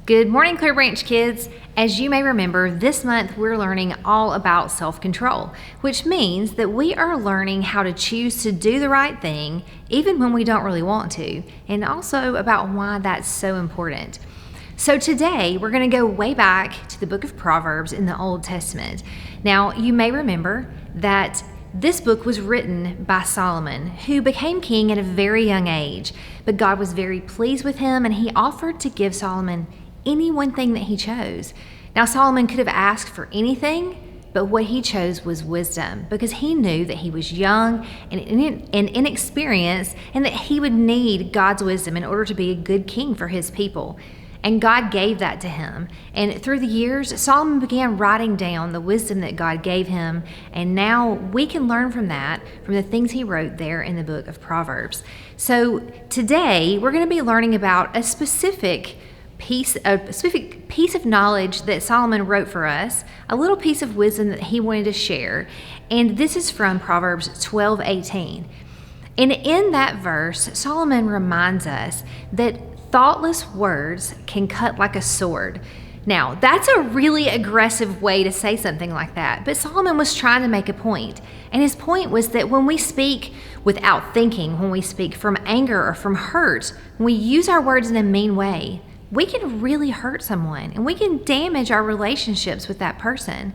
Good morning, Clearbranch kids. As you may remember, this month we're learning all about self-control, which means that we are learning how to choose to do the right thing even when we don't really want to, and also about why that's so important. So today we're going to go way back to the book of Proverbs in the Old Testament. Now, you may remember that this book was written by Solomon, who became king at a very young age, but God was very pleased with him and he offered to give Solomon any one thing that he chose. Now, Solomon could have asked for anything, but what he chose was wisdom, because he knew that he was young and inexperienced and that he would need God's wisdom in order to be a good king for his people. And God gave that to him. And through the years, Solomon began writing down the wisdom that God gave him. And now we can learn from that, from the things he wrote there in the book of Proverbs. So today, we're going to be learning about a specific piece of knowledge that Solomon wrote for us, a little piece of wisdom that he wanted to share. And this is from Proverbs 12:18. And in that verse, Solomon reminds us that thoughtless words can cut like a sword. Now, that's a really aggressive way to say something like that, but Solomon was trying to make a point. And his point was that when we speak without thinking, when we speak from anger or from hurt, when we use our words in a mean way, we can really hurt someone and we can damage our relationships with that person.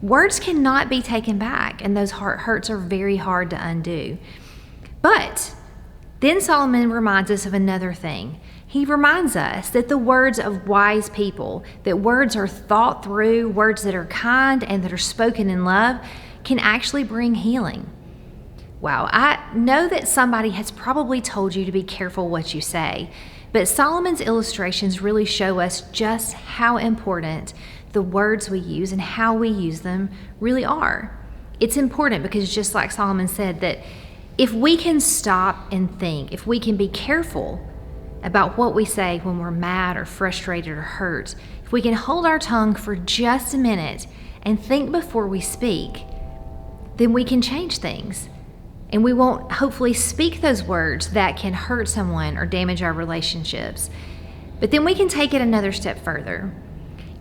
Words cannot be taken back, and those hurts are very hard to undo. But then Solomon reminds us of another thing. He reminds us that the words of wise people, that words are thought through, words that are kind and that are spoken in love, can actually bring healing. Wow, I know that somebody has probably told you to be careful what you say, but Solomon's illustrations really show us just how important the words we use and how we use them really are. It's important because, just like Solomon said, that if we can stop and think, if we can be careful about what we say when we're mad or frustrated or hurt, if we can hold our tongue for just a minute and think before we speak, then we can change things. And we won't hopefully speak those words that can hurt someone or damage our relationships. But then we can take it another step further.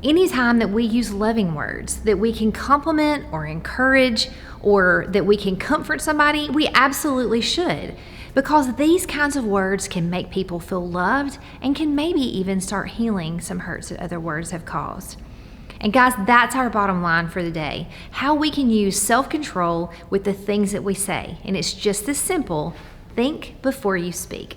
Anytime that we use loving words, that we can compliment or encourage, or that we can comfort somebody, we absolutely should. Because these kinds of words can make people feel loved and can maybe even start healing some hurts that other words have caused. And guys, that's our bottom line for the day. How we can use self-control with the things that we say. And it's just this simple: think before you speak.